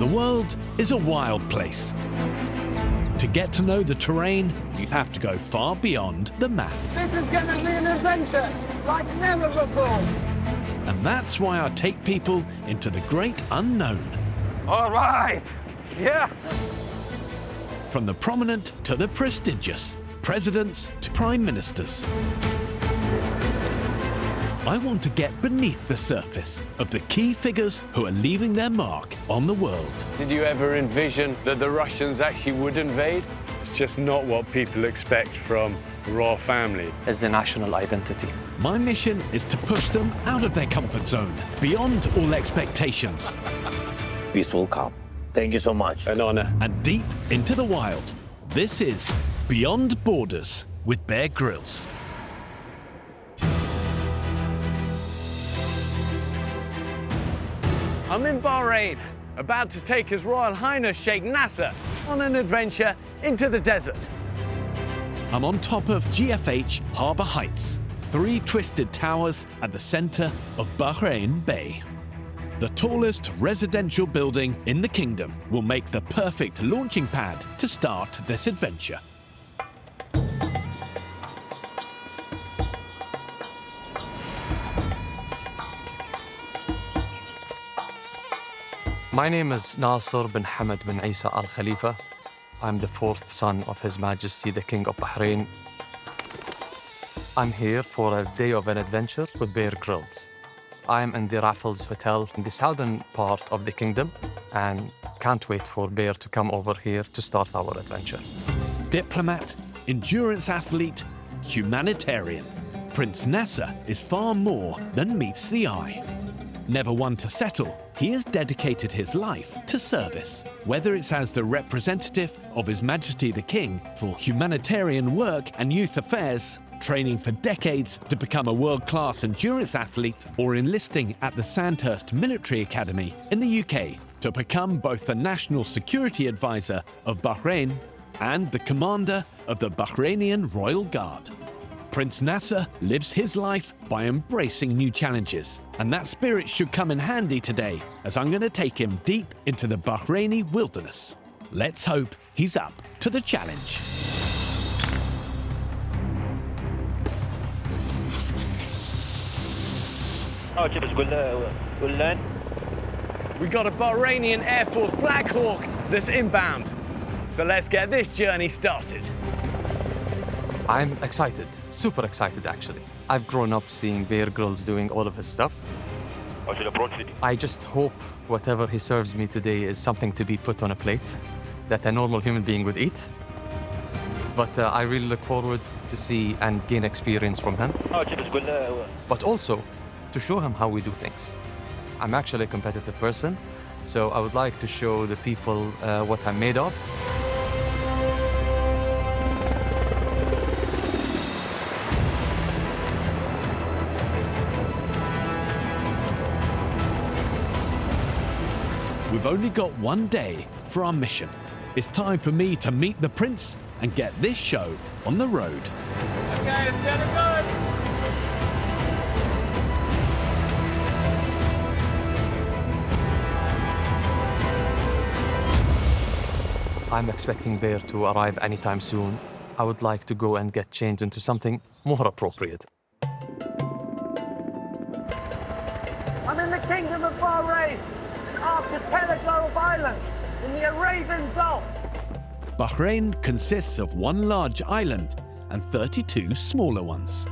The world is a wild place. To get to know the terrain, you'd have to go far beyond the map. This is going to be an adventure like never before. And that's why I take people into the great unknown. All right, yeah. From the prominent to the prestigious, presidents to prime ministers. I want to get beneath the surface of the key figures who are leaving their mark on the world. Did you ever envision that the Russians actually would invade? It's just not what people expect from the royal family. As the national identity. My mission is to push them out of their comfort zone, beyond all expectations. Peaceful calm. Thank you so much. An honor. And deep into the wild. This is Beyond Borders with Bear Grylls. I'm in Bahrain, about to take His Royal Highness Sheikh Nasa on an adventure into the desert. I'm on top of GFH Harbour Heights, 3 twisted towers at the centre of Bahrain Bay. The tallest residential building in the kingdom will make the perfect launching pad to start this adventure. My name is Nasser bin Hamad bin Isa Al Khalifa. I'm the 4th son of His Majesty the King of Bahrain. I'm here for a day of an adventure with Bear Grylls. I'm in the Raffles Hotel in the southern part of the kingdom and can't wait for Bear to come over here to start our adventure. Diplomat, endurance athlete, humanitarian. Prince Nasser is far more than meets the eye. Never one to settle, he has dedicated his life to service. Whether it's as the representative of His Majesty the King for humanitarian work and youth affairs, training for decades to become a world-class endurance athlete, or enlisting at the Sandhurst Military Academy in the UK to become both the National Security Advisor of Bahrain and the commander of the Bahrainian Royal Guard. Prince Nasser lives his life by embracing new challenges, and that spirit should come in handy today as I'm going to take him deep into the Bahraini wilderness. Let's hope he's up to the challenge. We got a Bahrainian Air Force Blackhawk that's inbound. So let's get this journey started. I'm excited, super excited actually. I've grown up seeing Bear Grylls doing all of his stuff. I just hope whatever he serves me today is something to be put on a plate that a normal human being would eat. But I really look forward to see and gain experience from him. But also to show him how we do things. I'm actually a competitive person, so I would like to show the people what I'm made of. We've only got one day for our mission. It's time for me to meet the prince and get this show on the road. Okay, it's getting good. I'm expecting Bear to arrive anytime soon. I would like to go and get changed into something more appropriate. I'm in the Kingdom of Bahrain, archipelago of islands in the Arabian Gulf. Bahrain consists of one large island and 32 smaller ones.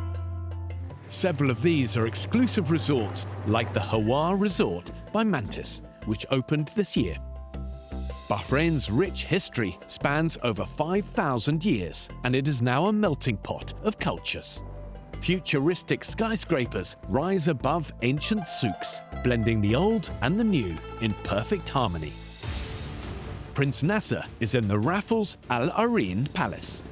Several of these are exclusive resorts like the Hawa Resort by Mantis, which opened this year. Bahrain's rich history spans over 5,000 years, and it is now a melting pot of cultures. Futuristic skyscrapers rise above ancient souks, blending the old and the new in perfect harmony. Prince Nasser is in the Raffles Al Areen Palace,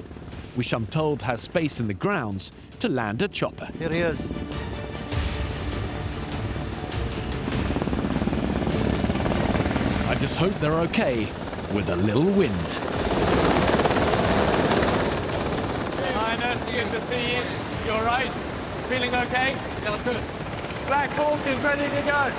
which I'm told has space in the grounds to land a chopper. Here he is. I just hope they're okay with a little wind. Highness, good to see you. You all right? Feeling okay? Yeah, good. Blackhawk is ready to go.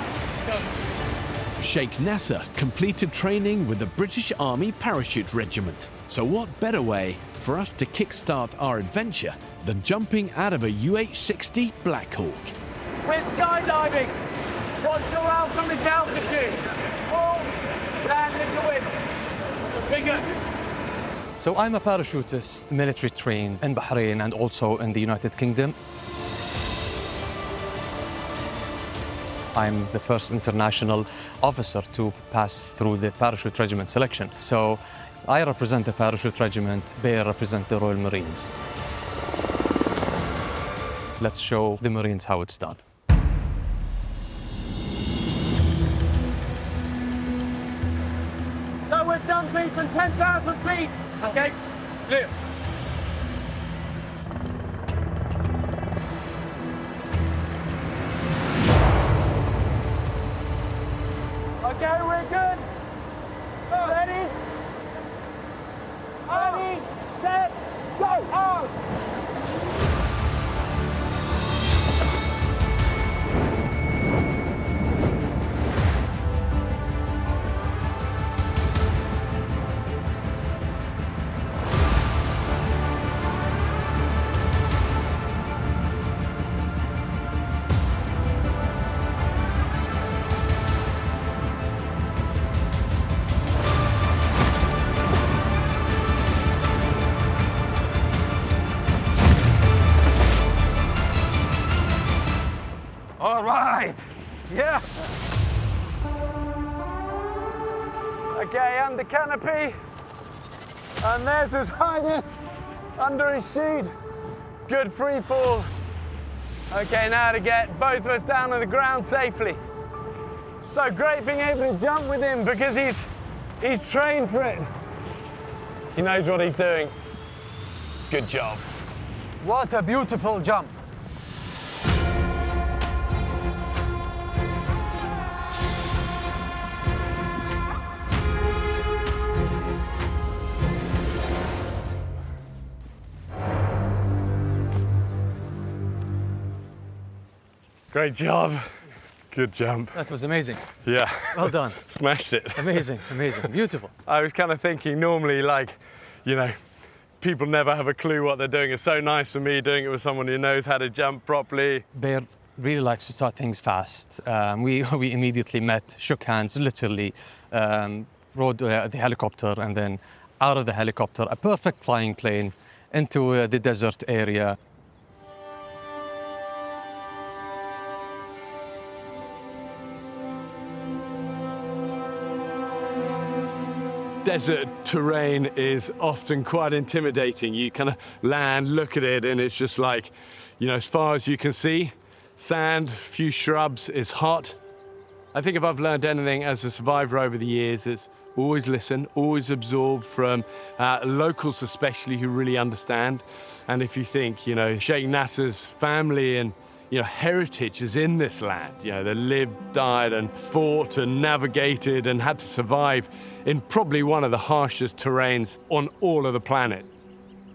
Sheikh Nasa completed training with the British Army Parachute Regiment. So what better way for us to kickstart our adventure than jumping out of a UH-60 Blackhawk? We're skydiving. What's your ultimate altitude? Full, land into wind. Bigger. So I'm a parachutist, military trained in Bahrain and also in the United Kingdom. I'm the first international officer to pass through the parachute regiment selection. So I represent the parachute regiment, Bear represent the Royal Marines. Let's show the Marines how it's done. So we're jumping from 10,000 feet. Okay, clear. Okay, we're good. Ready? Ready, set, go! Out! All right, yeah. Okay, under canopy. And there's his Highness under his sheet. Good free fall. Okay, now to get both of us down on the ground safely. So great being able to jump with him because he's trained for it. He knows what he's doing. Good job. What a beautiful jump. Great job. Good jump. That was amazing. Yeah. Well done. Smashed it. Amazing, amazing, beautiful. I was kind of thinking normally people never have a clue what they're doing. It's so nice for me doing it with someone who knows how to jump properly. Bear really likes to start things fast. We immediately met, shook hands, literally, rode the helicopter, and then out of the helicopter, a perfect flying plane into the desert area. Desert terrain is often quite intimidating. You kind of land, look at it, and it's just like, as far as you can see, sand, few shrubs, it's hot. I think if I've learned anything as a survivor over the years, it's always listen, always absorb from locals especially who really understand. And if you think, Sheikh Nasser's family and heritage is in this land. They lived, died, and fought and navigated and had to survive in probably one of the harshest terrains on all of the planet.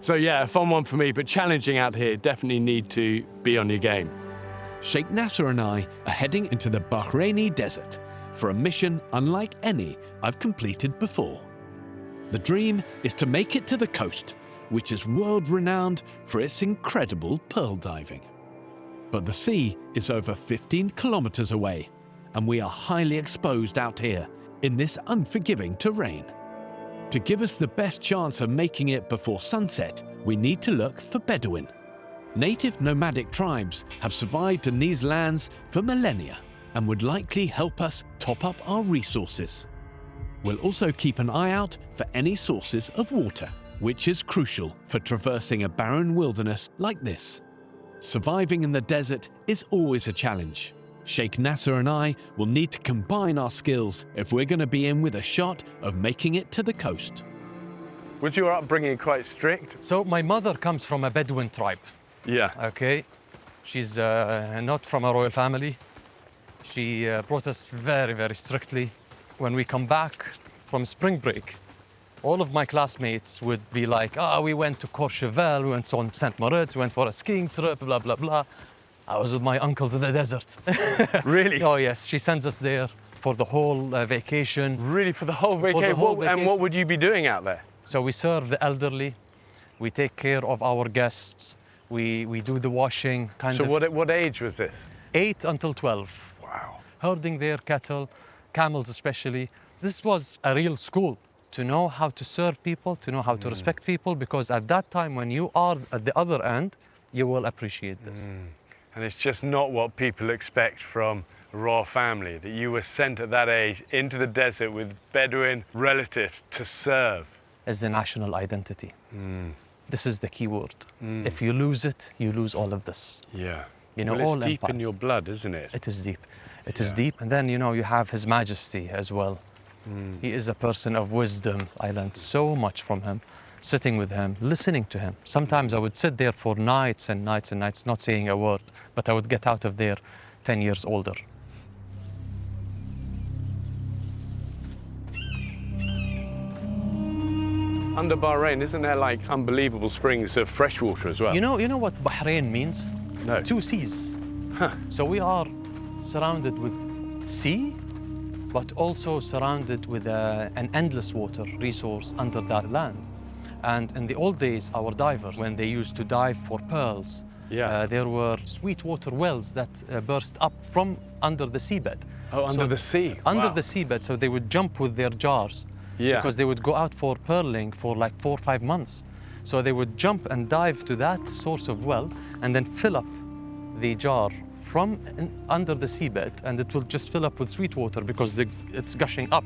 So yeah, a fun one for me, but challenging out here. Definitely need to be on your game. Sheikh Nasser and I are heading into the Bahraini desert for a mission unlike any I've completed before. The dream is to make it to the coast, which is world-renowned for its incredible pearl diving. But the sea is over 15 kilometers away, and we are highly exposed out here in this unforgiving terrain. To give us the best chance of making it before sunset, we need to look for Bedouin. Native nomadic tribes have survived in these lands for millennia and would likely help us top up our resources. We'll also keep an eye out for any sources of water, which is crucial for traversing a barren wilderness like this. Surviving in the desert is always a challenge. Sheikh Nasser and I will need to combine our skills if we're going to be in with a shot of making it to the coast. Was your upbringing quite strict? So my mother comes from a Bedouin tribe. Yeah. Okay. She's not from a royal family. She brought us very, very strictly. When we come back from spring break, all of my classmates would be like, we went to Courchevel, we went on St. Moritz, we went for a skiing trip, blah, blah, blah. I was with my uncles in the desert. Really? Oh, yes. She sends us there for the whole vacation. Really, for the whole vacation? And what would you be doing out there? So we serve the elderly, we take care of our guests, we do the washing. So what age was this? 8 until 12. Wow. Herding their cattle, camels especially. This was a real school to know how to serve people, to know how to respect people, because at that time when you are at the other end, you will appreciate this. And it's just not what people expect from a royal family, that you were sent at that age into the desert with Bedouin relatives to serve. As the national identity. This is the key word. If you lose it, you lose all of this. Yeah. You know, well, it's all deep empire. in your blood, isn't it? It is deep. It is deep. And then, you know, you have His Majesty as well. He is a person of wisdom. I learned so much from him, sitting with him, listening to him. Sometimes I would sit there for nights and nights and nights, not saying a word, but I would get out of there 10 years older. Under Bahrain, isn't there like unbelievable springs of fresh water as well? You know what Bahrain means? No. 2 seas. So we are surrounded with sea, but also surrounded with an endless water resource under that land. And in the old days, our divers, when they used to dive for pearls, there were sweetwater wells that burst up from under the seabed. Oh, under the sea? Under Wow. the seabed, so they would jump with their jars. Yeah. Because they would go out for pearling for like 4 or 5 months. So they would jump and dive to that source of well and then fill up the jar from under the seabed, and it will just fill up with sweet water because it's gushing up.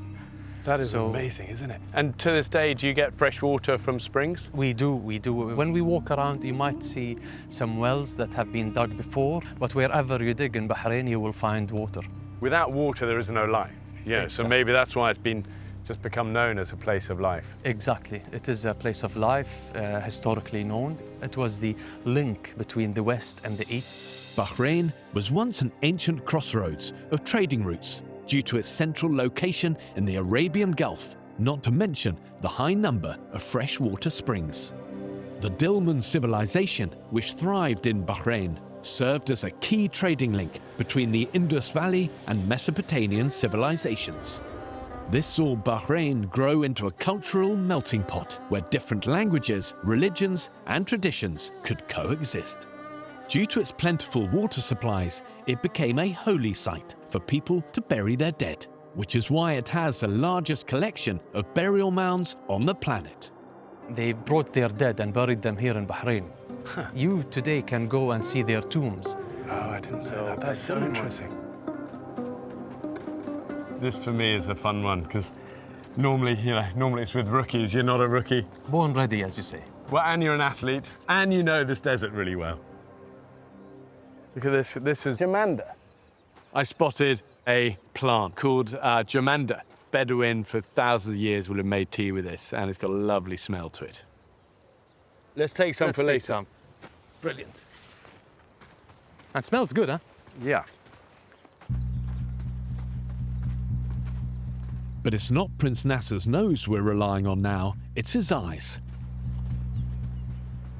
That is amazing, isn't it? And to this day, do you get fresh water from springs? We do. When we walk around, you might see some wells that have been dug before, but wherever you dig in Bahrain, you will find water. Without water, there is no life. Yeah, Exactly. so maybe that's why it's been just become known as a place of life. Exactly. It is a place of life, historically known. It was the link between the West and the East. Bahrain was once an ancient crossroads of trading routes due to its central location in the Arabian Gulf, not to mention the high number of freshwater springs. The Dilmun civilization, which thrived in Bahrain, served as a key trading link between the Indus Valley and Mesopotamian civilizations. This saw Bahrain grow into a cultural melting pot where different languages, religions, and traditions could coexist. Due to its plentiful water supplies, it became a holy site for people to bury their dead, which is why it has the largest collection of burial mounds on the planet. They brought their dead and buried them here in Bahrain. You today can go and see their tombs. Oh, I didn't know that. That's so interesting. This for me is a fun one because normally it's with rookies. You're not a rookie. Born ready, as you say. Well, and you're an athlete, and you know this desert really well. Look at this. This is Jamanda. I spotted a plant called Jamanda. Bedouin for thousands of years will have made tea with this, and it's got a lovely smell to it. Let's take some for later. Brilliant. And smells good, huh? Yeah. But it's not Prince Nasser's nose we're relying on now, it's his eyes.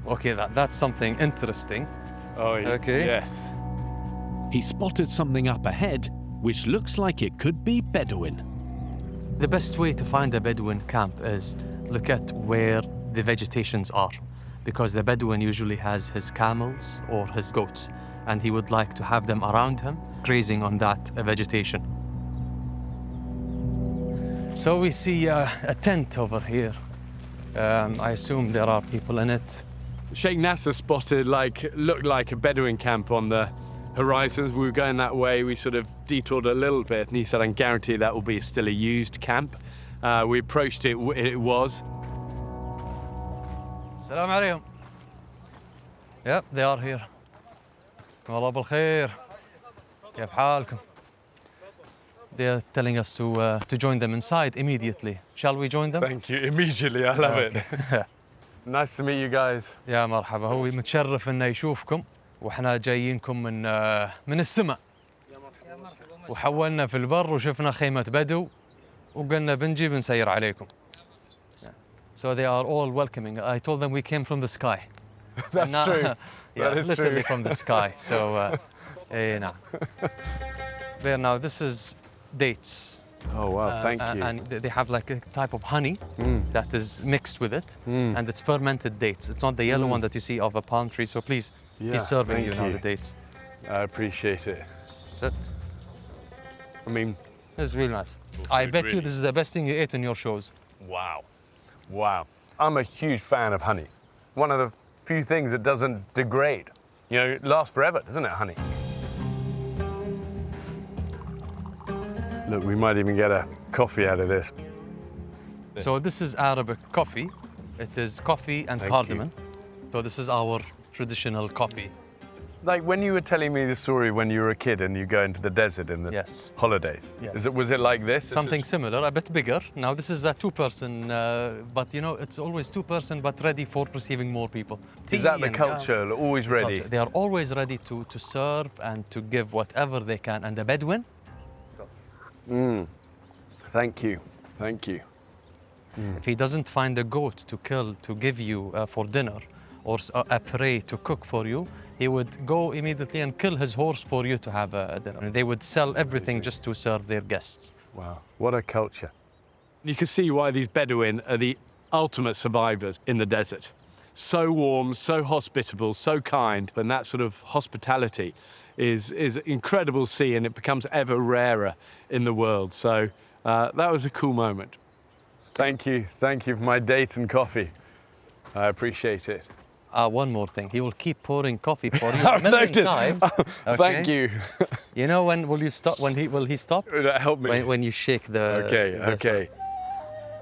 Okay, that's something interesting. Oh, Okay. Yes. He spotted something up ahead, which looks like it could be Bedouin. The best way to find a Bedouin camp is look at where the vegetations are, because the Bedouin usually has his camels or his goats, and he would like to have them around him, grazing on that vegetation. So we see a tent over here. I assume there are people in it. Sheikh Nasa spotted looked like a Bedouin camp on the horizons. We were going that way. We sort of detoured a little bit, and he said, "I can guarantee that will be still a used camp." We approached it. It was. Salam alaikum. Yep, they are here. والله بالخير. كيف حالكم? They're telling us to join them inside immediately. Shall we join them? Thank you. Immediately, I love it. Nice to meet you guys. يا مرحبا، هو متشرف انه يشوفكم واحنا جايينكم من السماء. وحولنا في البر وشفنا خيمة بدو وقلنا بنجي بنسير عليكم. So they are all welcoming. I told them we came from the sky. That's true. Yeah, that is literally true. from the sky. So, نعم. There now, this is dates. Oh, wow, thank you. And they have like a type of honey that is mixed with it, and it's fermented dates. It's not the yellow one that you see of a palm tree. So please, he's serving you now the dates. I appreciate it. That's it. I mean, It's really nice. I bet you this is the best thing you ate in your shows. wow. Wow. I'm a huge fan of honey. One of the few things that doesn't degrade. You know, it lasts forever, doesn't it, honey? Look, we might even get a coffee out of this. So this is Arabic coffee. It is coffee and Thank cardamom. So this is our traditional coffee. Like when you were telling me the story when you were a kid and you go into the desert in the Yes. holidays. Yes. Was it like this? Something similar, a bit bigger. Now this is a two-person, but you know, it's always two-person, but ready for receiving more people. Is that the and, culture? Always ready? They are always ready to serve and to give whatever they can. And the Bedouin, Thank you. Thank you. if he doesn't find a goat to kill to give you for dinner or a prey to cook for you, he would go immediately and kill his horse for you to have a dinner. And they would sell everything just to serve their guests. Wow, what a culture. You can see why these Bedouin are the ultimate survivors in the desert. So warm, so hospitable, so kind, and that sort of hospitality is incredible to see, and it becomes ever rarer in the world. So that was a cool moment. Thank you for my date and coffee. I appreciate it. One more thing, he will keep pouring coffee for you I've a million noticed. times. Thank you. You know when will you stop? Will he stop? Help me. When you shake the. Okay.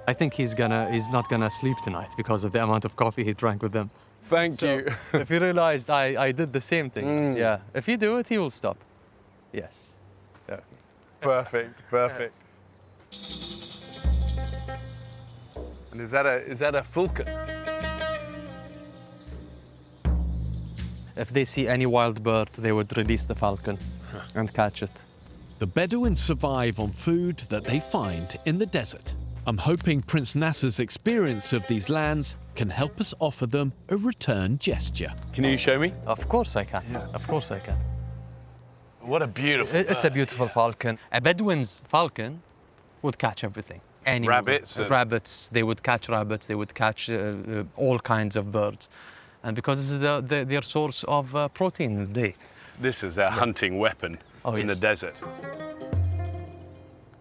I think he's not gonna sleep tonight because of the amount of coffee he drank with them. Thank you. If he realized I did the same thing, yeah. If you do it, he will stop. Yes. Yeah. Perfect. And is that a falcon? If they see any wild bird, they would release the falcon and catch it. The Bedouins survive on food that they find in the desert. I'm hoping Prince Nasser's experience of these lands can help us offer them a return gesture. Can you show me? Of course I can. Yeah. Of course I can. What a beautiful It's a beautiful falcon. A Bedouin's falcon would catch everything. Any Rabbits and- rabbits. They would catch rabbits. They would catch all kinds of birds, and because this is their source of protein in the day. This is their hunting weapon in the desert.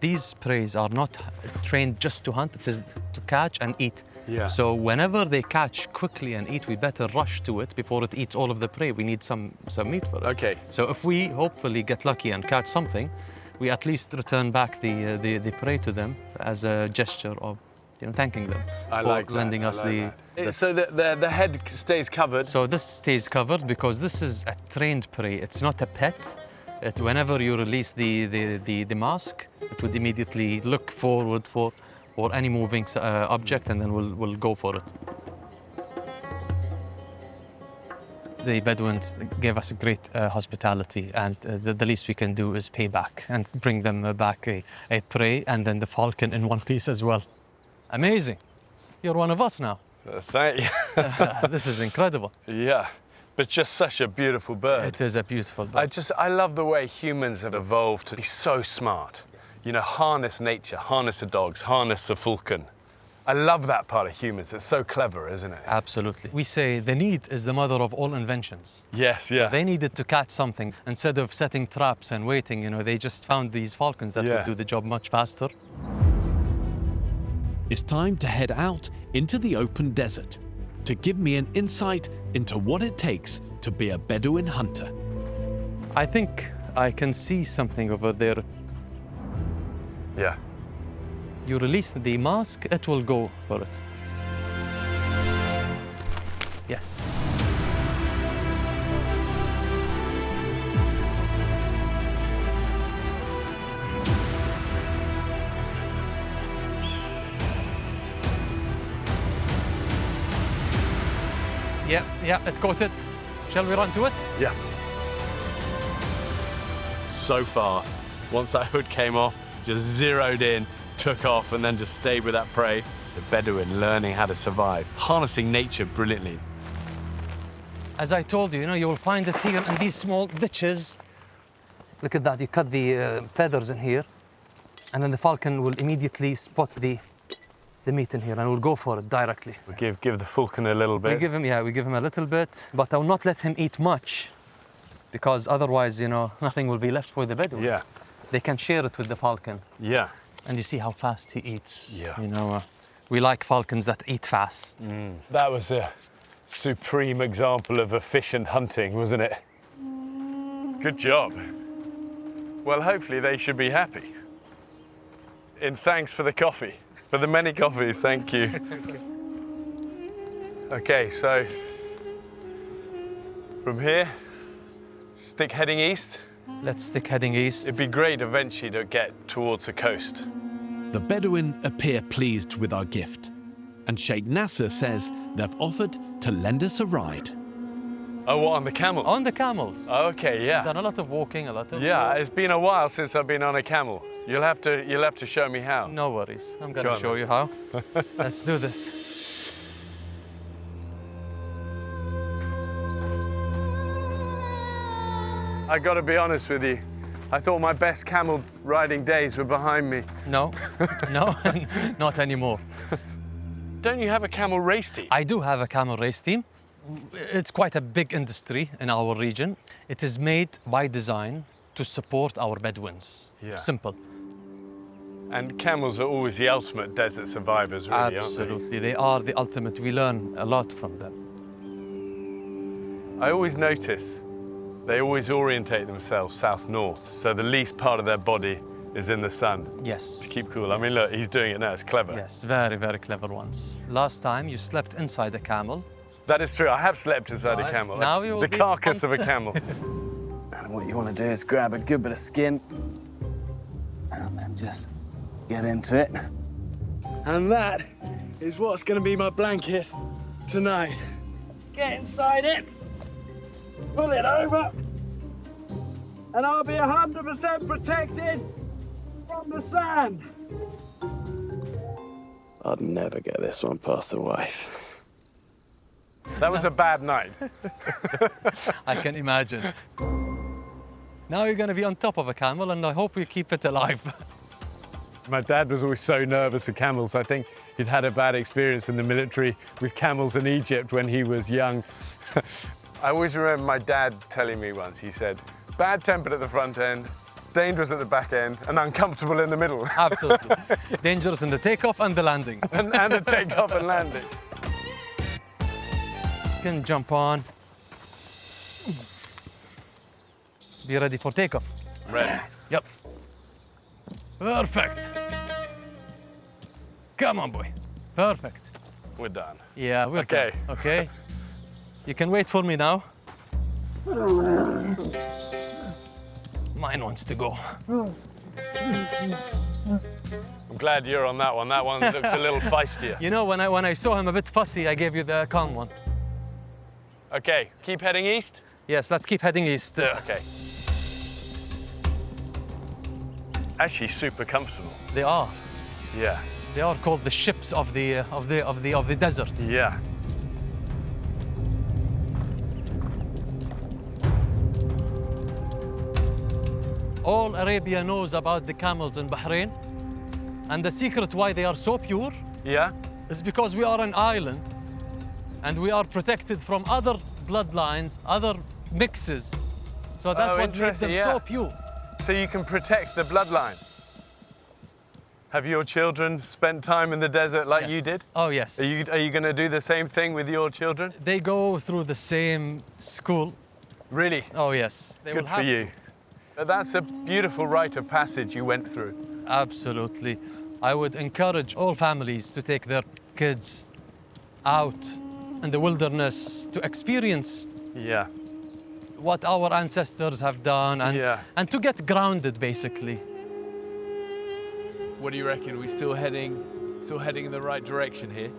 These preys are not trained just to hunt. It is to catch and eat. Yeah. So whenever they catch quickly and eat, we better rush to it before it eats all of the prey. We need some meat for it. Okay. So if we hopefully get lucky and catch something, we at least return back the prey to them as a gesture of, thanking them for lending us the. So the head stays covered. So this stays covered because this is a trained prey. It's not a pet. Whenever you release the mask, it would immediately look forward for any moving object, and then we'll go for it. The Bedouins gave us great hospitality, and the least we can do is pay back and bring them back a prey and then the falcon in one piece as well. Amazing. You're one of us now. Thank you. This is incredible. Yeah, but just such a beautiful bird. It is a beautiful bird. I love the way humans have evolved to be so smart. Harness nature, harness the dogs, harness the falcon. I love that part of humans. It's so clever, isn't it? Absolutely. We say the need is the mother of all inventions. Yes, yeah. So they needed to catch something. Instead of setting traps and waiting, they just found these falcons that would do the job much faster. It's time to head out into the open desert to give me an insight into what it takes to be a Bedouin hunter. I think I can see something over there. Yeah. You release the mask, it will go for it. Yes. Yeah, it caught it. Shall we run to it? Yeah. So fast. Once that hood came off, just zeroed in, took off, and then just stayed with that prey. The Bedouin learning how to survive, harnessing nature brilliantly. As I told you, you will find it here in these small ditches. Look at that, you cut the feathers in here. And then the falcon will immediately spot the meat in here and will go for it directly. We give the falcon a little bit. We give him a little bit, but I will not let him eat much because otherwise, you know, nothing will be left for the Bedouins. Yeah. They can share it with the falcon. Yeah. And you see how fast he eats. Yeah. You know, we like falcons that eat fast. That was a supreme example of efficient hunting, wasn't it? Good job. Well, hopefully they should be happy. And thanks for the coffee, for the many coffees, thank you. Okay, so from here, stick heading east. Let's stick heading east. It'd be great eventually to get towards the coast. The Bedouin appear pleased with our gift, and Sheikh Nasa says they've offered to lend us a ride. Oh, what, on the camel? On the camels. Okay, yeah. Done a lot of walking, a lot of... Yeah, it's been a while since I've been on a camel. You'll have to show me how. No worries. I'm Go gonna on, show then. you how. Let's do this. I gotta be honest with you. I thought my best camel riding days were behind me. No, no, not anymore. Don't you have a camel race team? I do have a camel race team. It's quite a big industry in our region. It is made by design to support our Bedouins. Yeah. Simple. And camels are always the ultimate desert survivors, really, Absolutely. They are the ultimate. We learn a lot from them. aren't they? I always notice they always orientate themselves south-north, so the least part of their body is in the sun Yes. to keep cool. I mean, look, he's doing it now. It's clever. Yes, very, very clever ones. Last time you slept inside a camel. That is true. I have slept inside a Right. camel. Now you will the be carcass on- of a camel. And what you want to do is grab a good bit of skin and then just get into it. And that is what's going to be my blanket tonight. Get inside it, pull it over, and I'll be 100% protected from the sand. I'd never get this one past the wife. That was a bad night. I can imagine. Now you're going to be on top of a camel, and I hope you keep it alive. My dad was always so nervous of camels. I think he'd had a bad experience in the military with camels in Egypt when he was young. I always remember my dad telling me once, he said, bad tempered at the front end, dangerous at the back end, and uncomfortable in the middle. Absolutely. Dangerous in the takeoff and the landing. and the takeoff and landing. You can jump on. Be ready for takeoff. Ready. Yep. Perfect. Come on, boy. Perfect. We're done. Yeah, we're Okay. done. Okay. You can wait for me now. Mine wants to go. I'm glad you're on that one. That one looks a little feistier. You know, when I saw him a bit fussy, I gave you the calm one. Okay, keep heading east. Yes, let's keep heading east. Okay. Actually, super comfortable. They are. Yeah. They are called the ships of the desert. Yeah. All Arabia knows about the camels in Bahrain, and the secret why they are so pure Yeah. is because we are an island, and we are protected from other bloodlines, other mixes. So that's Oh, what makes them interesting, so yeah. pure. So you can protect the bloodline. Have your children spent time in the desert like you Yes. did? Oh yes. Are you going to do the same thing with your children? They go through the same school. Really? Oh yes. They Good will for have you. But that's a beautiful rite of passage you went through. to. Absolutely. I would encourage all families to take their kids out in the wilderness to experience Yeah. what our ancestors have done Yeah. and to get grounded basically. What do you reckon? We still heading in the right direction here?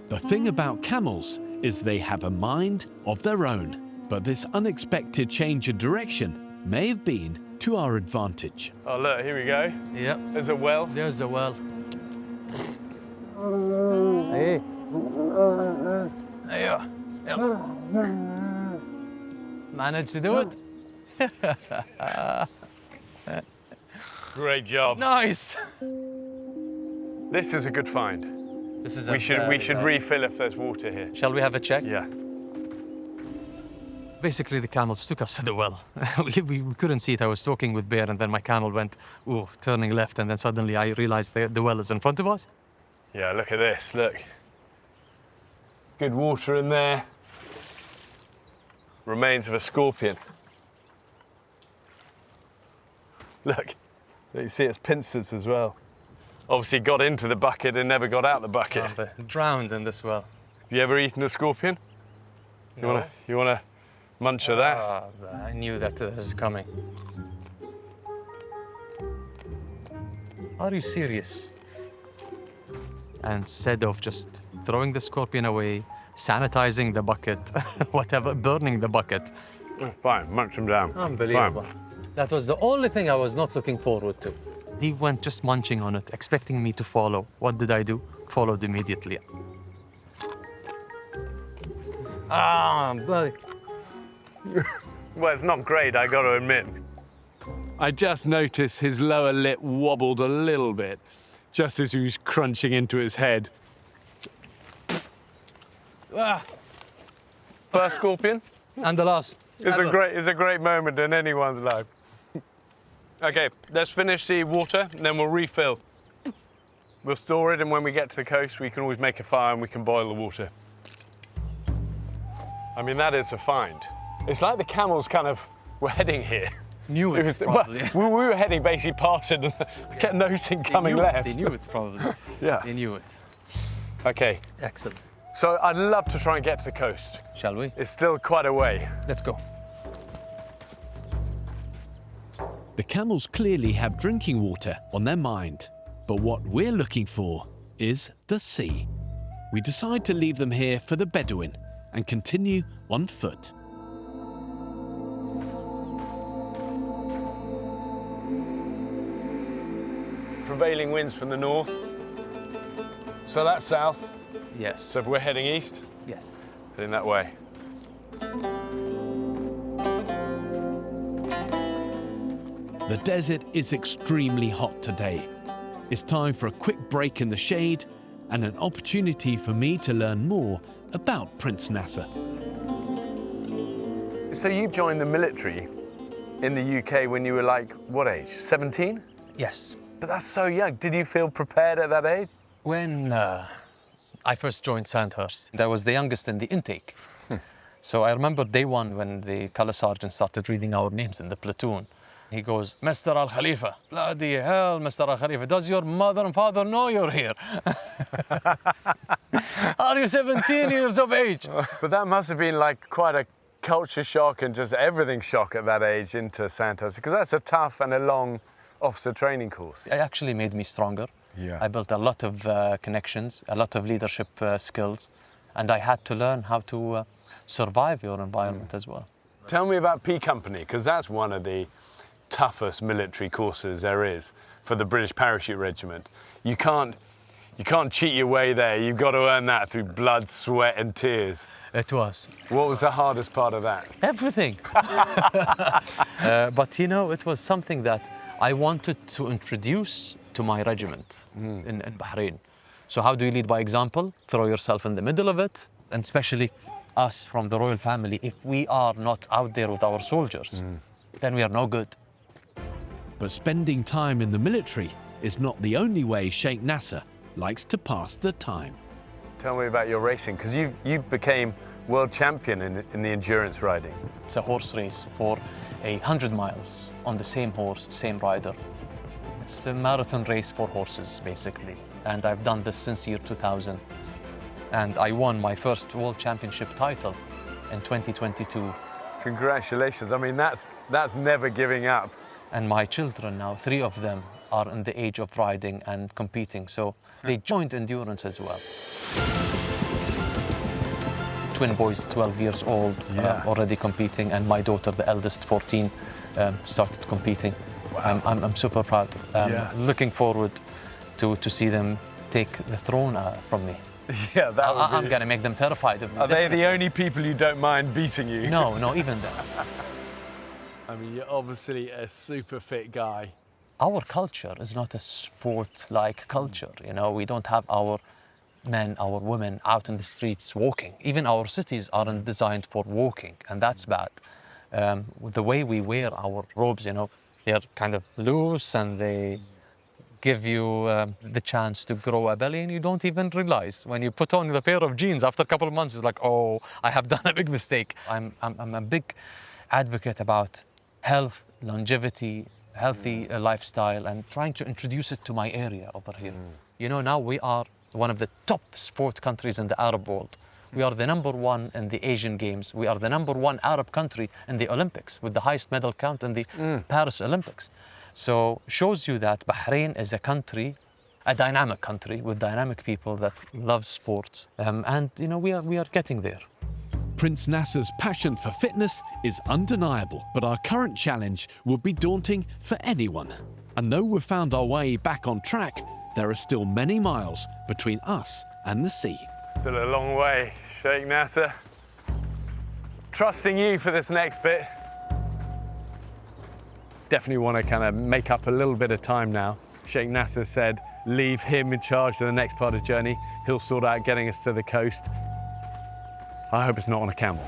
The thing about camels is they have a mind of their own, but this unexpected change in direction may have been to our advantage. Oh, look, here we go. Yep. There's a well. There's the well. Hey. There you are. Yep. Managed to do it? Great job. Nice. This is a good find. This is We should refill if there's water here. Shall we have a check? Yeah. Basically, the camels took us to the well. we couldn't see it. I was talking with Bear, and then my camel went, ooh, turning left, and then suddenly I realized the well is in front of us. Yeah, look at this, look. Good water in there. Remains of a scorpion. Look, you see its pincers as well. Obviously got into the bucket and never got out the bucket. Oh, drowned in this well. Have you ever eaten a scorpion? No. You wanna munch of that? Ah, I knew that this is coming. Are you serious? And instead of just throwing the scorpion away, sanitizing the bucket, whatever, burning the bucket. Fine, munch them down. Unbelievable. Fine. That was the only thing I was not looking forward to. He went just munching on it, expecting me to follow. What did I do? Followed immediately. Ah, bloody. Well, it's not great, I gotta admit. I just noticed his lower lip wobbled a little bit, just as he was crunching into his head. Ah. First scorpion? And the last. It's a great moment in anyone's life. Okay, let's finish the water, and then we'll refill. We'll store it, and when we get to the coast, we can always make a fire and we can boil the water. I mean, that is a find. It's like the camels kind of were heading here. Knew it, probably. Well, we were heading basically past it, and I kept noticing coming left. They knew it, probably. Yeah. They knew it. Okay, Excellent. so I'd love to try and get to the coast. Shall we? It's still quite a way. Let's go. The camels clearly have drinking water on their mind, but what we're looking for is the sea. We decide to leave them here for the Bedouin and continue on foot. Prevailing winds from the north. So that's south. Yes. So if we're heading east, Yes. heading that way. The desert is extremely hot today. It's time for a quick break in the shade and an opportunity for me to learn more about Prince Nasser. So you joined the military in the UK when you were like, what age? 17? Yes. But that's so young. Did you feel prepared at that age? When I first joined Sandhurst, I was the youngest in the intake. So I remember day one when the colour sergeant started reading our names in the platoon. He goes, Mr. Al-Khalifa. Bloody hell, Mr. Al-Khalifa. Does your mother and father know you're here? Are you 17 years of age? But that must have been like quite a culture shock and just everything shock at that age into Santos, because that's a tough and a long officer training course. It actually made me stronger. Yeah. I built a lot of connections, a lot of leadership skills, and I had to learn how to survive your environment as well. Tell me about P Company, because that's one of the toughest military courses there is for the British Parachute Regiment. You can't cheat your way there. You've got to earn that through blood, sweat and tears. It was. What was the hardest part of that? Everything. But you know, it was something that I wanted to introduce to my regiment in Bahrain. So how do you lead by example? Throw yourself in the middle of it, and especially us from the royal family, if we are not out there with our soldiers, then we are no good. But spending time in the military is not the only way Sheikh Nasa likes to pass the time. Tell me about your racing, because you became world champion in the endurance riding. It's a horse race for 100 miles on the same horse, same rider. It's a marathon race for horses, basically. And I've done this since year 2000. And I won my first world championship title in 2022. Congratulations. I mean, that's never giving up. And my children now, 3 of them, are in the age of riding and competing. So they joined endurance as well. Twin boys, 12 years old, already competing, and my daughter, the eldest, 14, started competing. Wow. I'm super proud. Looking forward to see them take the throne from me. Yeah, that would be... I'm going to make them terrified of me. Are they the only people you don't mind beating you? No, even them. I mean, you're obviously a super fit guy. our culture is not a sport-like culture. You know, we don't have our men, our women out in the streets walking. Even our cities aren't designed for walking, and that's bad. The way we wear our robes, you know, they're kind of loose and they give you the chance to grow a belly, and you don't even realize. When you put on the pair of jeans after a couple of months, it's like, oh, I have done a big mistake. I'm a big advocate about health, longevity, healthy lifestyle, and trying to introduce it to my area over here. You know, now we are one of the top sport countries in the Arab world. We are the #1 in the Asian Games. We are the #1 Arab country in the Olympics with the highest medal count in the Paris Olympics. So shows you that Bahrain is a country, a dynamic country with dynamic people that love sports. And you know, we are getting there. Prince Nasser's passion for fitness is undeniable, but our current challenge will be daunting for anyone. And though we've found our way back on track, there are still many miles between us and the sea. Still a long way, Sheikh Nasa. Trusting you for this next bit. Definitely want to kind of make up a little bit of time now. Sheikh Nasa said, leave him in charge of the next part of the journey. He'll sort out getting us to the coast. I hope it's not on a camel.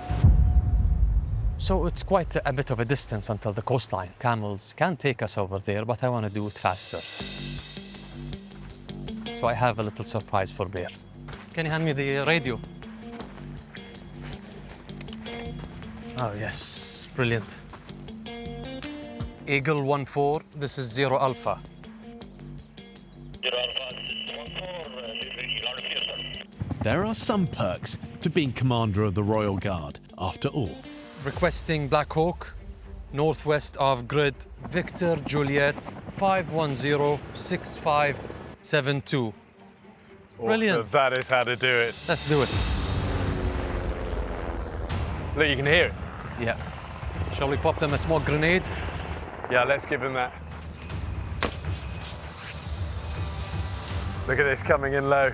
So it's quite a bit of a distance until the coastline. Camels can take us over there, but I want to do it faster. So I have a little surprise for Bear. Can you hand me the radio? Oh, yes, brilliant. Eagle 1-4, this is 0 Alpha. 0 Alpha, 1-4, There are some perks to being commander of the Royal Guard, after all. Requesting Blackhawk, northwest of grid, Victor Juliet, 510-6572. Brilliant. Awesome. That is how to do it. Let's do it. Look, you can hear it. Yeah. Shall we pop them a smoke grenade? Yeah, let's give him that. Look at this coming in low.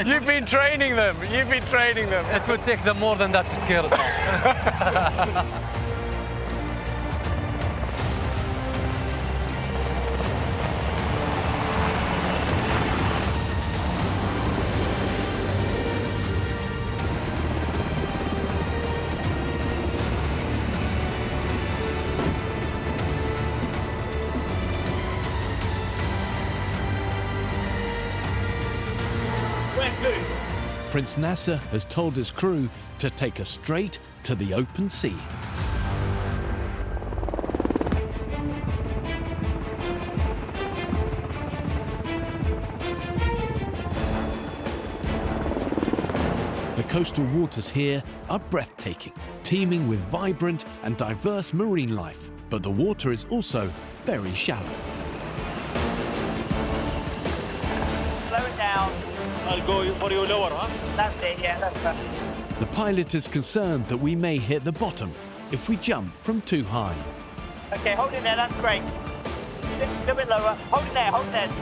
You've been training them. You've been training them. It would take them more than that to scare us off. Prince Nasser has told his crew to take us straight to the open sea. The coastal waters here are breathtaking, teeming with vibrant and diverse marine life, but the water is also very shallow. Slow it down. I'll go for you lower, huh? That's it, yeah, that's it. The pilot is concerned that we may hit the bottom if we jump from too high. Okay, hold it there, that's great. A little bit lower. Hold it there,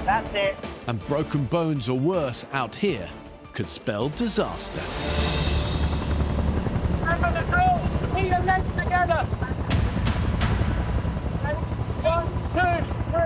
that's it. And broken bones or worse out here could spell disaster. Remember the drill. Keep your legs together. 1, 2, 3.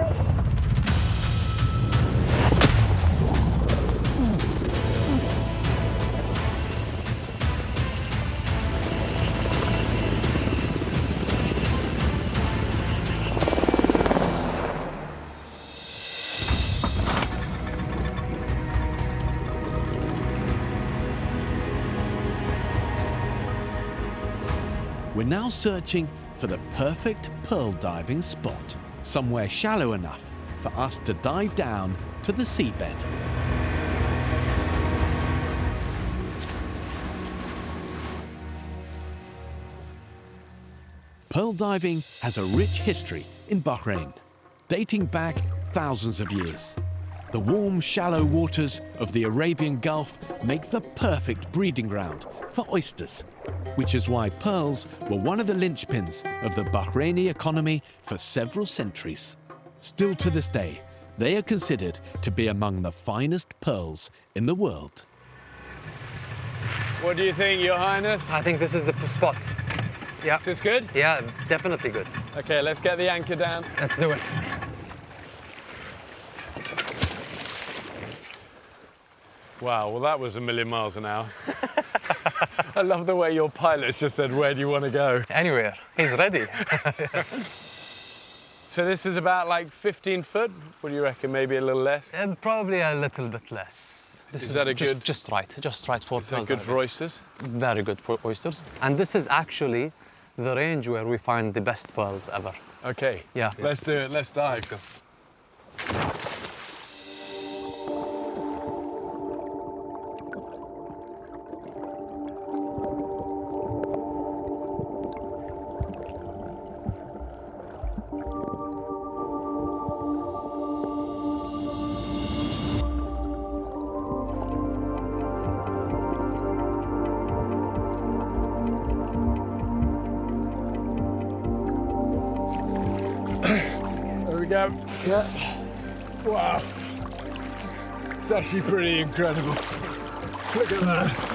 We're now searching for the perfect pearl diving spot, somewhere shallow enough for us to dive down to the seabed. Pearl diving has a rich history in Bahrain, dating back thousands of years. The warm, shallow waters of the Arabian Gulf make the perfect breeding ground for oysters, which is why pearls were one of the linchpins of the Bahraini economy for several centuries. Still to this day, They are considered to be among the finest pearls in the world. What do you think, Your Highness? I think this is the spot. Yeah. Is this good? Yeah, definitely good. Okay, let's get the anchor down. Let's do it. Wow, well that was a million miles an hour. I love the way your pilot just said, where do you want to go? Anywhere. He's ready. So this is about like 15 foot? What do you reckon, maybe a little less? Probably a little bit less. This Is that a good... Just right for Is that good for oysters? Very good for oysters. And this is actually the range where we find the best pearls ever. Okay, Yeah. let's do it, let's dive. Let's go. There we go. Yeah. Wow. It's actually pretty incredible. Look at that.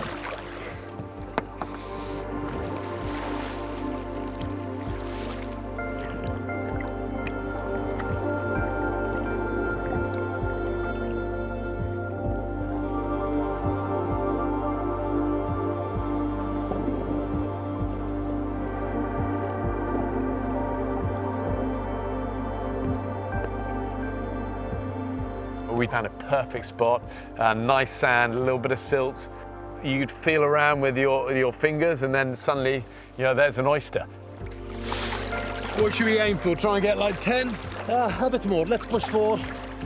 We found a perfect spot, nice sand, a little bit of silt. You'd feel around with your fingers and then suddenly, you know, there's an oyster. What should we aim for? Try and get like 10? A bit more. Let's push for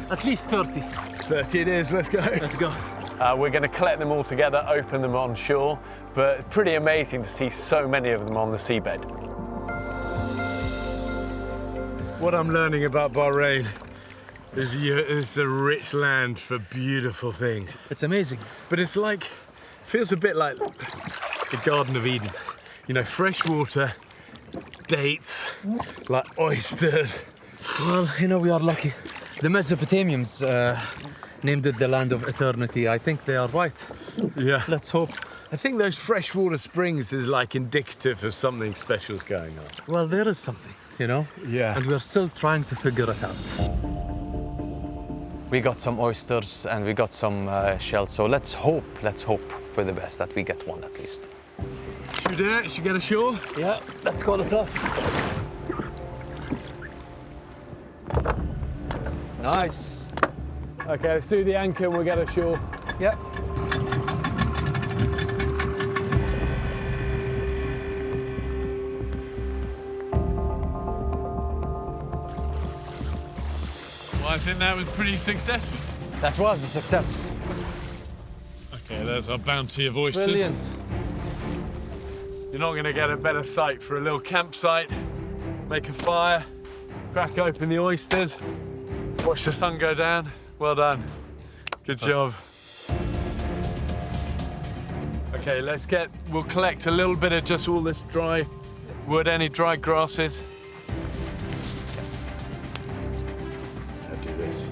at least 30. 30 it is, let's go. Let's go. We're going to collect them all together, open them on shore, but it's pretty amazing to see so many of them on the seabed. What I'm learning about Bahrain is it's a rich land for beautiful things. It's amazing. But it's like, feels a bit like the Garden of Eden. You know, fresh water, dates, like oysters. Well, you know, we are lucky. The Mesopotamians named it the land of eternity. I think they are right. Yeah. Let's hope. I think those freshwater springs is like indicative of something special's going on. Well, there is something, you know? Yeah. And we're still trying to figure it out. We got some oysters and we got some shells, so let's hope for the best that we get one at least. Should we do it? Should we get ashore? Yeah, let's call it off. Nice. Okay, let's do the anchor and we'll get ashore. Yeah. Well, I think that was pretty successful. That was a success. Okay, there's our bounty of oysters. Brilliant. You're not going to get a better site for a little campsite. Make a fire, crack open the oysters, watch the sun go down. Well done. Good job. Okay, we'll collect a little bit of just all this dry wood, any dry grasses. I'll do this.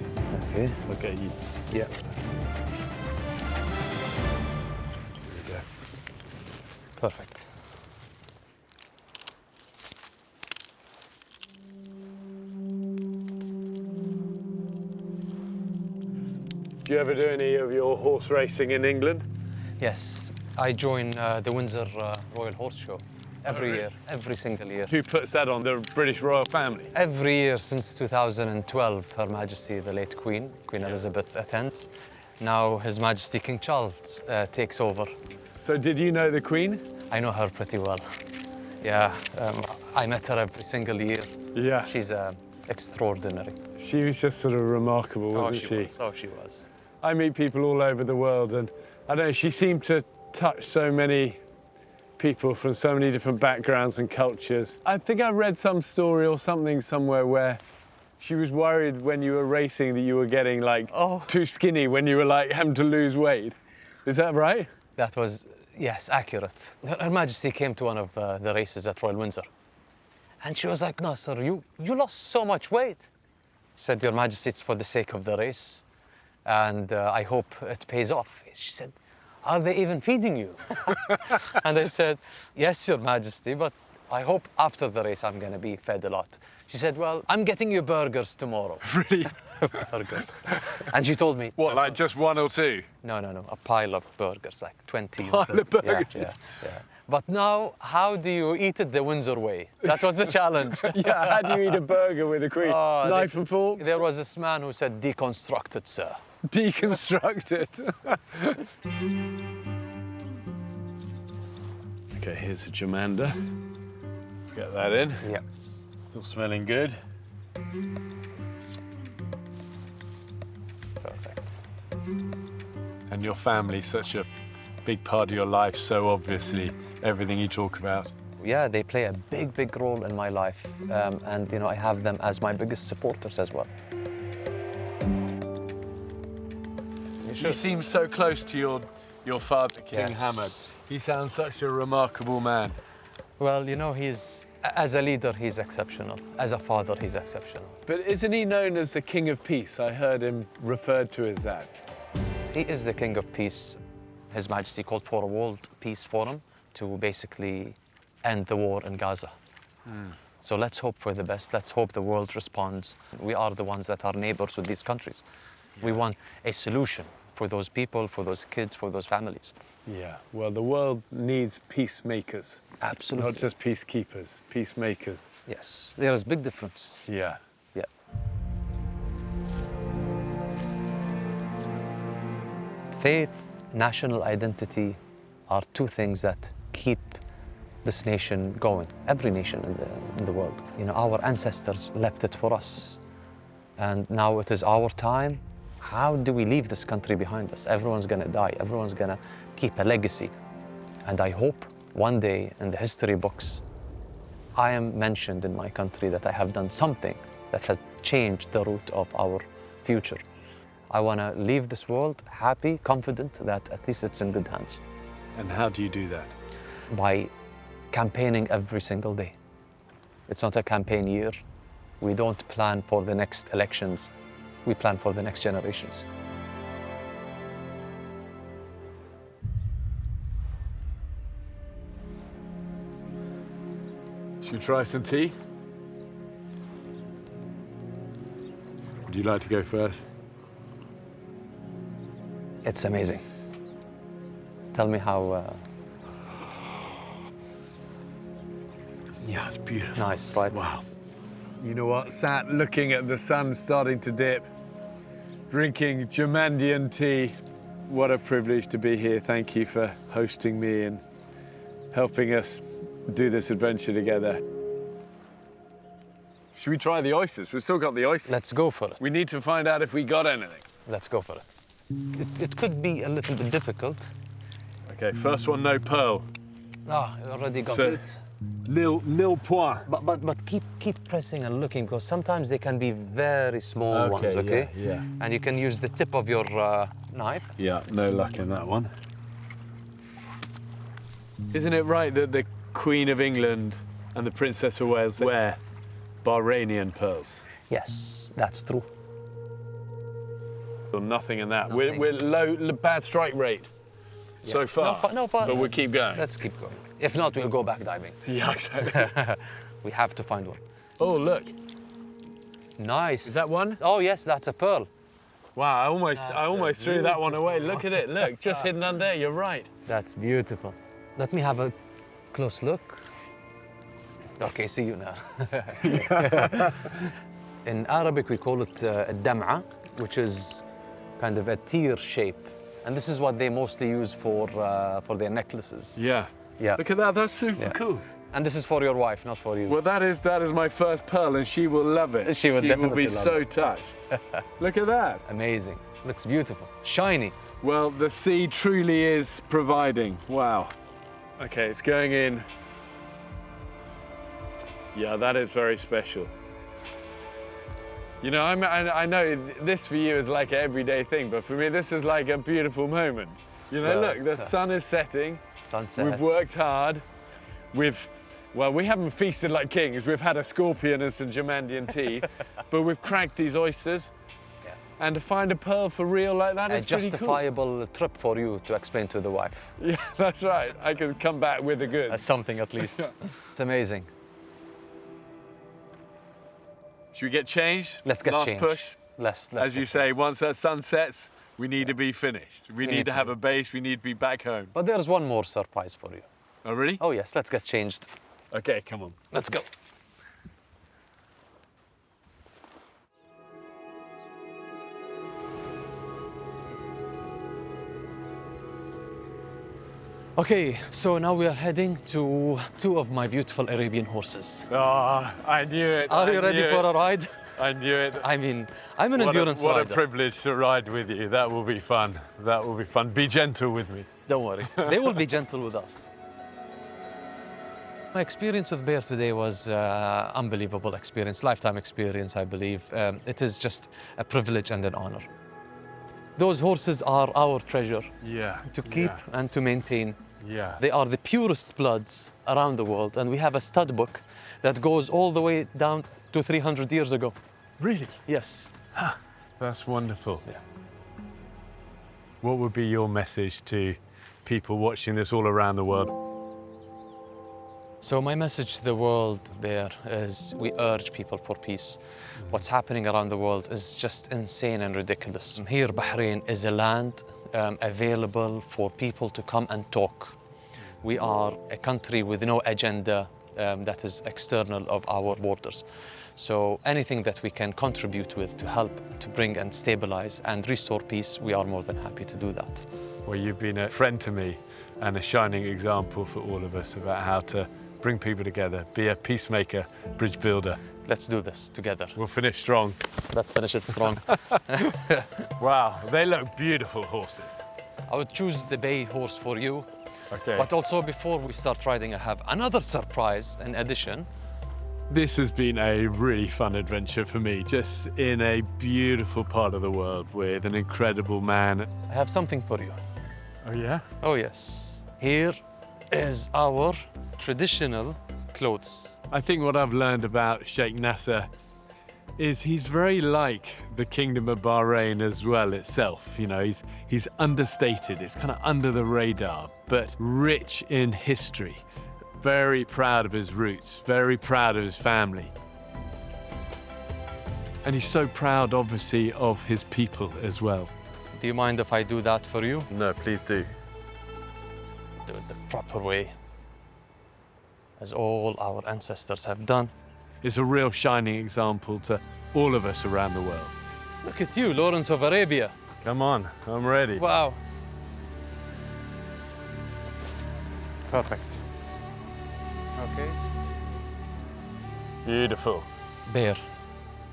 Okay. Okay, you. Yeah. There we go. Perfect. Do you ever do any of your horse racing in England? Yes, I join the Windsor Royal Horse Show every year, every single year. Who puts that on? The British royal family? Every year since 2012, Her Majesty the late Queen Elizabeth attends. Now His Majesty King Charles takes over. So did you know the Queen? I know her pretty well. Yeah, I met her every single year. Yeah. She's extraordinary. She was just sort of remarkable, wasn't she? Oh, she was. I meet people all over the world and I don't know, she seemed to touch so many people from so many different backgrounds and cultures. I think I read some story or something somewhere where she was worried when you were racing that you were getting like too skinny when you were like having to lose weight. Is that right? That was, yes, accurate. Her Majesty came to one of the races at Royal Windsor. And she was like, Nasser, you lost so much weight. Said, Your Majesty, it's for the sake of the race, and I hope it pays off. She said, are they even feeding you? And I said, yes, Your Majesty, but I hope after the race I'm going to be fed a lot. She said, well, I'm getting you burgers tomorrow. Really? Burgers. And she told me... What, like just one or two? No, a pile of burgers, like 20. Pile of burgers? Yeah. But now, how do you eat it the Windsor way? That was the challenge. Yeah, how do you eat a burger with a queen? Knife and fork? There was this man who said, deconstruct it, sir. Deconstruct it. Okay, here's a Jamander. Get that in. Yeah. Still smelling good. Perfect. And your family's such a big part of your life, so obviously everything you talk about. Yeah, they play a big role in my life. And, I have them as my biggest supporters as well. You seem so close to your father, King Yes. Hamad. He sounds such a remarkable man. Well, as a leader, he's exceptional. As a father, he's exceptional. But isn't he known as the King of Peace? I heard him referred to as that. He is the King of Peace. His Majesty called for a World Peace Forum to basically end the war in Gaza. So let's hope for the best. Let's hope the world responds. We are the ones that are neighbors with these countries. We want a solution for those people, for those kids, for those families. Yeah, well, the world needs peacemakers. Absolutely. Not just peacekeepers, peacemakers. Yes, there is big difference. Yeah. Yeah. Faith, national identity are two things that keep this nation going, every nation in the world. Our ancestors left it for us, and now it is our time. How do we leave this country behind us? Everyone's gonna die, everyone's gonna keep a legacy. And I hope one day in the history books, I am mentioned in my country that I have done something that has changed the route of our future. I wanna leave this world happy, confident that at least it's in good hands. And how do you do that? By campaigning every single day. It's not a campaign year. We don't plan for the next elections. We plan for the next generations. Should we try some tea? Would you like to go first? It's amazing. Tell me how... Yeah, it's beautiful. Nice, right? Wow. You know what? Sat looking at the sun starting to dip, drinking Jamandian tea. What a privilege to be here. Thank you for hosting me and helping us do this adventure together. Should we try the oysters? We've still got the oysters. Let's go for it. We need to find out if we got anything. Let's go for it. It could be a little bit difficult. Okay, first one, no pearl. Ah, you already got So- it. Nil point. But keep pressing and looking, because sometimes they can be very small ones, okay? Yeah. And you can use the tip of your knife. Yeah, no luck in that one. Isn't it right that the Queen of England and the Princess of Wales wear Bahraini pearls? Yes, that's true. Well, nothing in that. Nothing. We're low, bad strike rate so far. No, so we'll keep going. Let's keep going. If not, we'll go back diving. Yeah, exactly. We have to find one. Oh, look. Nice. Is that one? Oh, yes, that's a pearl. Wow, I almost threw that one away. Look at it, look, just hidden under there, you're right. That's beautiful. Let me have a close look. Okay, see you now. In Arabic, we call it a dam'a, which is kind of a tear shape. And this is what they mostly use for their necklaces. Yeah. Yeah. Look at that, that's super cool. And this is for your wife, not for you. Well, that is my first pearl, and she will love it. She will definitely be love so it. touched. Look at that. Amazing. Looks beautiful. Shiny. Well, the sea truly is providing. Wow. Okay, it's going in. Yeah, that is very special. You know, I know this for you is like an everyday thing, but for me, this is like a beautiful moment. You know, Well, look, the sun is setting. Sunset. We've worked hard. We've Well, we haven't feasted like kings. We've had a scorpion and some Germandian tea, but we've cracked these oysters. Yeah. And to find a pearl for real like that is pretty cool. A justifiable trip for you to explain to the wife. Yeah, that's right. I can come back with the goods. Something at least. It's amazing. Should we get changed? Let's get Last changed. push. Let's As you say, once that sun sets, we need to be finished. We need to have a base. We need to be back home. But there's one more surprise for you. Oh, really? Oh, yes. Let's get changed. Okay, come on. Let's go. Okay, so now we are heading to two of my beautiful Arabian horses. Oh, I knew it. Are you ready for a ride? I knew it. I mean, I'm an endurance rider. What a privilege to ride with you. That will be fun. That will be fun. Be gentle with me. Don't worry. They will be gentle with us. My experience with Bear today was unbelievable experience, lifetime experience, I believe. It is just a privilege and an honor. Those horses are our treasure to keep and to maintain. Yeah. They are the purest bloods around the world, and we have a stud book that goes all the way down to 300 years ago. Really? Yes. That's wonderful. Yeah. What would be your message to people watching this all around the world? So my message to the world, Bear, is we urge people for peace. What's happening around the world is just insane and ridiculous. Here, Bahrain is a land available for people to come and talk. We are a country with no agenda that is external of our borders. So anything that we can contribute with to help to bring and stabilize and restore peace, we are more than happy to do that. Well, you've been a friend to me and a shining example for all of us about how to bring people together, be a peacemaker, bridge builder. Let's do this together. We'll finish strong. Let's finish it strong. Wow, they look beautiful horses. I would choose the bay horse for you. Okay. But also before we start riding, I have another surprise in addition. This has been a really fun adventure for me, just in a beautiful part of the world with an incredible man. I have something for you. Oh, yeah? Oh, yes. Here is our traditional clothes. I think what I've learned about Sheikh Nasa is he's very like the Kingdom of Bahrain as well itself. You know, he's understated, it's kind of under the radar, but rich in history. Very proud of his roots, very proud of his family. And he's so proud, obviously, of his people as well. Do you mind if I do that for you? No, please do. Do it the proper way, as all our ancestors have done. It's a real shining example to all of us around the world. Look at you, Lawrence of Arabia. Come on, I'm ready. Wow. Perfect. Okay. Beautiful. Bear,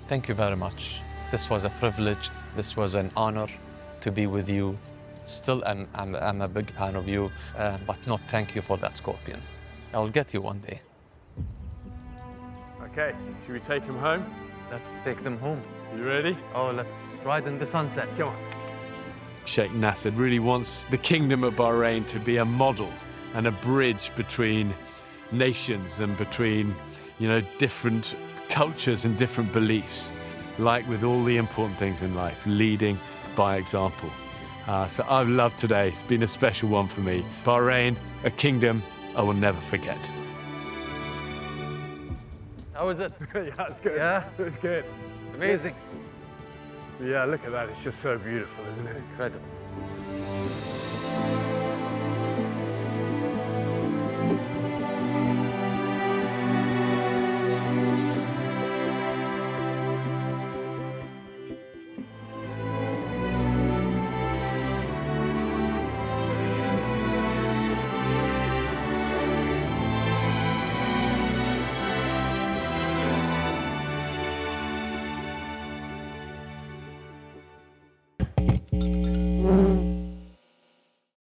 thank you very much. This was a privilege. This was an honor to be with you. Still, I'm a big fan of you, but not thank you for that scorpion. I'll get you one day. Okay, should we take him home? Let's take them home. You ready? Oh, let's ride in the sunset. Come on. Sheikh Nasa really wants the Kingdom of Bahrain to be a model and a bridge between nations and between, you know, different cultures and different beliefs. Like with all the important things in life, leading by example. So I've loved today. It's been a special one for me. Bahrain, a kingdom I will never forget. How is it? Yeah, it's good. Yeah? It's good. Amazing. Yeah, look at that. It's just so beautiful, isn't it? Incredible.